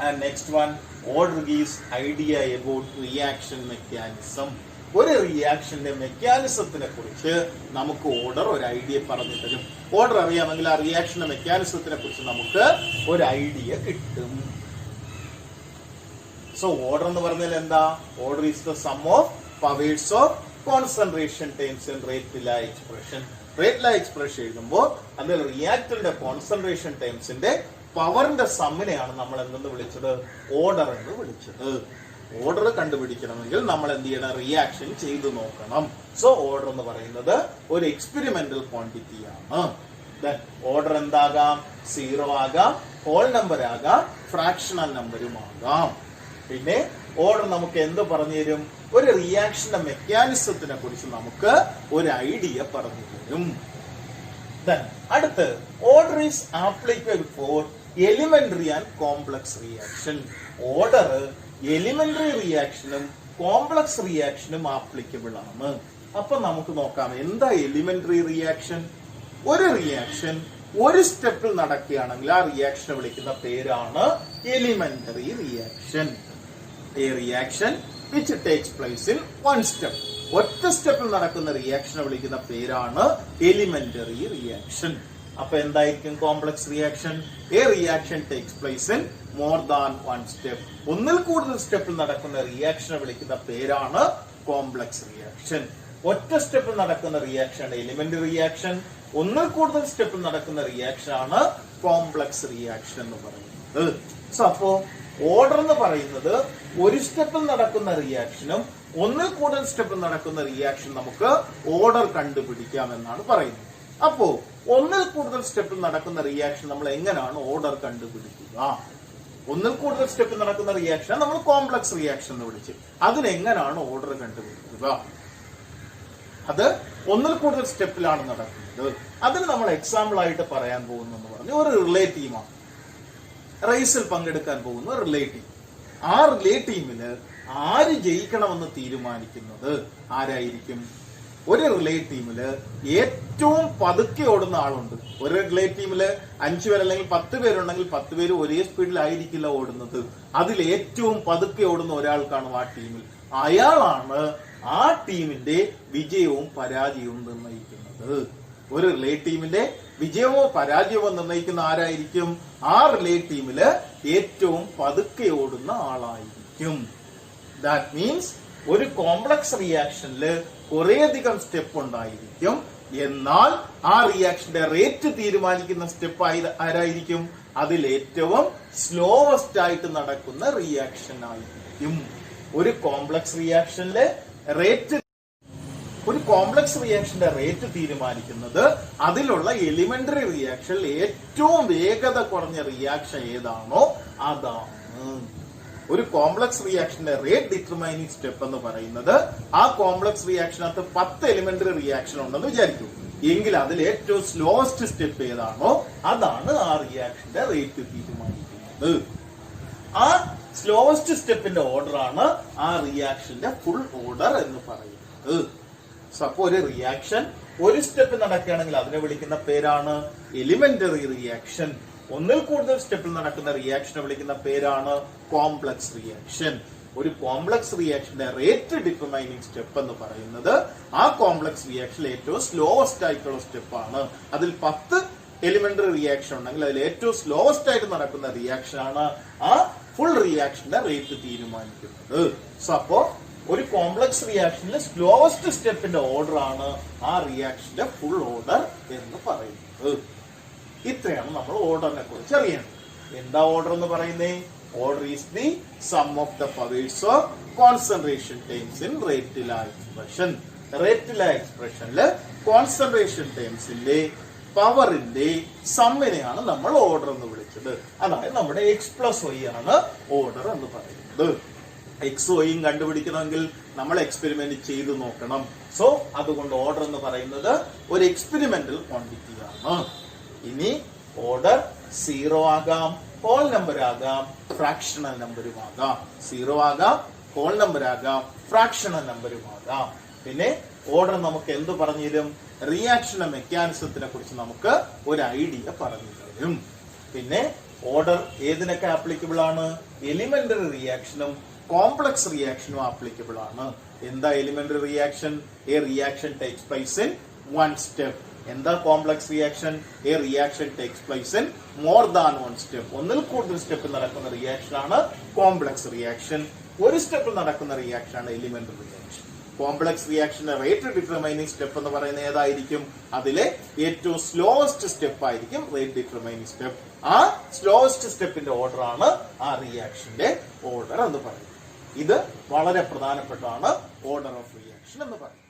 And next one, order gives idea about reaction mechanism. ഒരു റിയാക്ഷന്റെ മെക്കാനിസത്തിനെ കുറിച്ച് നമുക്ക് ഓർഡർ ഒരു ഐഡിയ പറഞ്ഞു തരും. ഓർഡർ അറിയാമെങ്കിൽ ആ റിയാക്ഷന്റെ മെക്കാനിസത്തിനെ കുറിച്ച് നമുക്ക് ഒരു ഐഡിയ കിട്ടും. സോ ഓർഡർ എന്ന് പറഞ്ഞാൽ എന്താ? Order is the sum of powers of concentration terms in rate law expression. Rate law expression എഴുതുമ്പോൾ അതിൽ റിയാക്ടറിന്റെ കോൺസെൻട്രേഷൻ ടേംസിന്റെ പവറിന്റെ സമ്മിനെയാണ് നമ്മൾ എന്തെന്ന് വിളിച്ചത്? ഓർഡർ എന്ന് വിളിച്ചത്. ഓർഡർ കണ്ടുപിടിക്കണമെങ്കിൽ നമ്മൾ എന്ത് ചെയ്യണം? റിയാക്ഷൻ ചെയ്തു നോക്കണം. സോ ഓർഡർ എന്ന് പറയുന്നത് ഒരു എക്സ്പെരിമെന്റൽ ക്വാണ്ടിറ്റിയാണ്. ഓർഡർ എന്താകാം? 0 ആകാം, ഹോൾ നമ്പർ ആകാം, ഫ്രാക്ഷണൽ നമ്പറും ആകാം. പിന്നെ ഓർഡർ നമുക്ക് എന്ത് പറഞ്ഞു തരും? ഒരു റിയാക്ഷന്റെ മെക്കാനിസത്തിനെ കുറിച്ച് നമുക്ക് ഒരു ഐഡിയ പറഞ്ഞു തരും. അടുത്ത്, order is applicable for elementary and complex reaction. Order elementary റിയാക്ഷനും കോംപ്ലക്സ് റിയാക്ഷനും ആപ്ലിക്കബിൾ ആണ്. അപ്പൊ നമുക്ക് നോക്കാം എന്താ എലിമെന്ററി റിയാക്ഷൻ. ഒരു റിയാക്ഷൻ ഒരു സ്റ്റെപ്പിൽ നടക്കുകയാണെങ്കിൽ ആ റിയാക്ഷനെ വിളിക്കുന്ന പേരാണ് elementary reaction. A reaction which takes place in one step. ഒറ്റ സ്റ്റെപ്പിൽ നടക്കുന്ന റിയാക്ഷനെ വിളിക്കുന്ന പേരാണ് എലിമെന്ററി റിയാക്ഷൻ. അപ്പൊ എന്തായിരിക്കും complex reaction? A reaction takes place in more than one step. ഒന്നിൽ കൂടുതൽ സ്റ്റെപ്പിൽ നടക്കുന്ന റിയാക്ഷനെ വിളിക്കുന്ന പേരാണ് കോംപ്ലക്സ് റിയാക്ഷൻ. ഒറ്റ സ്റ്റെപ്പിൽ നടക്കുന്ന റിയാക്ഷൻ ആണ് എലിമെന്ററി റിയാക്ഷൻ. ഒന്നിൽ കൂടുതൽ സ്റ്റെപ്പിൽ നടക്കുന്ന റിയാക്ഷൻ ആണ് കോംപ്ലക്സ് റിയാക്ഷൻ എന്ന് പറയുന്നത്. സോ അപ്പോ ഓർഡർ എന്ന് പറയുന്നത് ഒരു സ്റ്റെപ്പിൽ നടക്കുന്ന റിയാക്ഷനും ഒന്നിൽ കൂടുതൽ സ്റ്റെപ്പിൽ നടക്കുന്ന റിയാക്ഷൻ നമുക്ക് ഓർഡർ കണ്ടുപിടിക്കാം എന്നാണ് പറയുന്നത്. അപ്പോ ഒന്നിൽ കൂടുതൽ സ്റ്റെപ്പിൽ നടക്കുന്ന റിയാക്ഷൻ നമ്മൾ എങ്ങനെയാണ് ഓർഡർ കണ്ടുപിടിക്കുക? ഒന്നിൽ കൂടുതൽ സ്റ്റെപ്പിൽ നടക്കുന്ന റിയാക്ഷൻ നമ്മൾ കോംപ്ലക്സ് റിയാക്ഷൻ എന്ന് വിളിച്ച്. അതിനെങ്ങനെയാണ് ഓർഡർ കണ്ടുപിടിക്കുക? അത് ഒന്നിൽ കൂടുതൽ സ്റ്റെപ്പിലാണ് നടക്കുന്നത്. അതിന് നമ്മൾ എക്സാമ്പിൾ ആയിട്ട് പറയാൻ പോകുന്നെന്ന് പറഞ്ഞു ഒരു റിലേ ടീമാണ്. റേസിൽ പങ്കെടുക്കാൻ പോകുന്ന റിലേ ടീം. ആ റിലേ ടീമില് ആര് ജയിക്കണമെന്ന് തീരുമാനിക്കുന്നത് ആരായിരിക്കും? ഒരു റിലേ ടീമില് ഏറ്റവും പതുക്കെ ഓടുന്ന ആളുണ്ട്. ഒരു റിലേ ടീമില് 5 പേര് അല്ലെങ്കിൽ 10 പേരുണ്ടെങ്കിൽ 10 പേര് ഒരേ സ്പീഡിലായിരിക്കില്ല ഓടുന്നത്. അതിൽ ഏറ്റവും പതുക്കെ ഓടുന്ന ഒരാൾക്കാണ് ആ ടീമിൽ. അയാളാണ് ആ ടീമിന്റെ വിജയവും പരാജയവും നിർണ്ണയിക്കുന്നത്. ഒരു റിലേ ടീമിന്റെ വിജയമോ പരാജയമോ നിർണ്ണയിക്കുന്ന ആരായിരിക്കും? ആ റിലേ ടീമില് ഏറ്റവും പതുക്കെ ഓടുന്ന ആളായിരിക്കും. ദാറ്റ് മീൻസ് ഒരു കോംപ്ലക്സ് റിയാക്ഷനില് കുറേയധികം സ്റ്റെപ്പ് ഉണ്ടായിരിക്കും. എന്നാൽ ആ റിയാക്ഷന്റെ റേറ്റ് തീരുമാനിക്കുന്ന സ്റ്റെപ്പ് ആരായിരിക്കും? അതിൽ ഏറ്റവും സ്ലോവസ്റ്റ് ആയിട്ട് നടക്കുന്ന റിയാക്ഷൻ ആയിരിക്കും. ഒരു കോംപ്ലക്സ് റിയാക്ഷന്റെ റേറ്റ് തീരുമാനിക്കുന്നത് അതിലുള്ള എലിമെന്ററി റിയാക്ഷനിൽ ഏറ്റവും വേഗത കുറഞ്ഞ റിയാക്ഷൻ ഏതാണോ അതാണ്. ഒരു കോംപ്ലക്സ് റിയാക്ഷന്റെ റേറ്റ് ഡിറ്റർമൈനിങ് സ്റ്റെപ്പ് എന്ന് പറയുന്നത് ആ കോംപ്ലക്സ് റിയാക്ഷനകത്ത് 10 എലിമെന്ററി റിയാക്ഷൻ ഉണ്ടെന്ന് വിചാരിക്കും. എങ്കിൽ അതിൽ ഏറ്റവും സ്ലോവസ്റ്റ് സ്റ്റെപ്പ് ഏതാണോ അതാണ് ആ റിയാക്ഷന്റെ റേറ്റ് തീരുമാനിക്കുന്നത്. ആ സ്ലോവസ്റ്റ് സ്റ്റെപ്പിന്റെ ഓർഡർ ആണ് ആ റിയാക്ഷന്റെ ഫുൾ ഓർഡർ എന്ന് പറയുന്നത്. അപ്പൊ ഒരു റിയാക്ഷൻ ഒരു സ്റ്റെപ്പ് നടക്കുകയാണെങ്കിൽ അതിനെ വിളിക്കുന്ന പേരാണ് എലിമെന്ററി റിയാക്ഷൻ. ഒന്നിൽ കൂടുതൽ സ്റ്റെപ്പിൽ നടക്കുന്ന റിയാക്ഷനെ വിളിക്കുന്ന പേരാണ് കോംപ്ലക്സ് റിയാക്ഷൻ. ഒരു കോംപ്ലക്സ് റിയാക്ഷന്റെ റേറ്റ് ഡിറ്റർമൈനിങ് സ്റ്റെപ്പ് എന്ന് പറയുന്നത് ആ കോംപ്ലക്സ് റിയാക്ഷനിൽ ഏറ്റവും സ്ലോവസ്റ്റ് ആയിട്ടുള്ള സ്റ്റെപ്പാണ്. അതിൽ 10 എലിമെന്ററി റിയാക്ഷൻ ഉണ്ടെങ്കിൽ അതിൽ ഏറ്റവും സ്ലോവസ്റ്റ് ആയിട്ട് നടക്കുന്ന റിയാക്ഷൻ ആണ് ആ ഫുൾ റിയാക്ഷന്റെ റേറ്റ് തീരുമാനിക്കുന്നത്. സോ അപ്പോ ഒരു കോംപ്ലക്സ് റിയാക്ഷനിലെ സ്ലോവസ്റ്റ് സ്റ്റെപ്പിന്റെ ഓർഡർ ആണ് ആ റിയാക്ഷന്റെ ഫുൾ ഓർഡർ എന്ന് പറയുന്നത്. ഇത്രയാണ് നമ്മൾ ഓർഡറിനെ കുറിച്ച് അറിയേണ്ടത്. എന്താ ഓർഡർ എന്ന് പറയുന്നത്? Order is the sum of the powers of concentration terms in rate ലാ എക്സ്പ്രഷൻ. റേറ്റ് ലാ എക്സ്പ്രഷനില് കോൺസെൻട്രേഷൻ ടേംസിന്റെ പവറിന്റെ സമ്മിനെയാണ് നമ്മൾ ഓർഡർ എന്ന് വിളിച്ചത്. അതായത് നമ്മുടെ x+y ആണ് ഓർഡർ എന്ന് പറയുന്നത്. എക്സ് വൈയും കണ്ടുപിടിക്കണമെങ്കിൽ നമ്മൾ എക്സ്പെരിമെന്റ് ചെയ്തു നോക്കണം. സോ അതുകൊണ്ട് ഓർഡർ എന്ന് പറയുന്നത് ഒരു എക്സ്പെരിമെന്റൽ ക്വാണ്ടിറ്റി ആണ്. ഇനി ഓർഡർ 0 ആകാം, ഹോൾ നമ്പർ ആകാം, ഫ്രാക്ഷണൽ നമ്പറും ആകാം. 0 ആകാം, ഹോൾ നമ്പർ ആകാം, ഫ്രാക്ഷണൽ നമ്പറും ആകാം. പിന്നെ ഓർഡർ നമുക്ക് എന്ത് പറഞ്ഞു തരും? റിയാക്ഷൻ മെക്കാനിസത്തിനെ കുറിച്ച് നമുക്ക് ഒരു ഐഡിയ പറഞ്ഞു തരും. പിന്നെ ഓർഡർ ഏതിനൊക്കെ ആപ്ലിക്കബിൾ ആണ്? എലിമെന്ററി റിയാക്ഷനും കോംപ്ലക്സ് റിയാക്ഷനും ആപ്ലിക്കബിൾ ആണ്. എന്താ elementary reaction? A reaction takes place in 1 step. എന്താ complex reaction? A reaction takes place in more than 1 step. ഒന്നിൽ കൂടുതൽ സ്റ്റെപ്പ് നടക്കുന്ന റിയാക്ഷൻ ആണ് കോംപ്ലക്സ് റിയാക്ഷൻ. ഒരു സ്റ്റെപ്പ് നടക്കുന്ന റിയാക്ഷൻ ആണ് എലിമെന്ററി റിയാക്ഷൻ. കോംപ്ലക്സ് റിയാക്ഷന്റെ റേറ്റ് ഡിറ്റർമൈനിങ് സ്റ്റെപ്പ് എന്ന് പറയുന്നത് ഏതായിരിക്കും? അതിലെ ഏറ്റവും സ്ലോവസ്റ്റ് സ്റ്റെപ്പ് ആയിരിക്കും റേറ്റ് ഡിറ്റർമൈനിങ് സ്റ്റെപ്പ്. ആ സ്ലോവസ്റ്റ് സ്റ്റെപ്പിന്റെ ഓർഡർ ആണ് ആ റിയാക്ഷന്റെ ഓർഡർ എന്ന് പറയുന്നത്. ഇത് വളരെ പ്രധാനപ്പെട്ടതാണ് ഓർഡർ ഓഫ് റിയാക്ഷൻ എന്ന് പറയുന്നത്.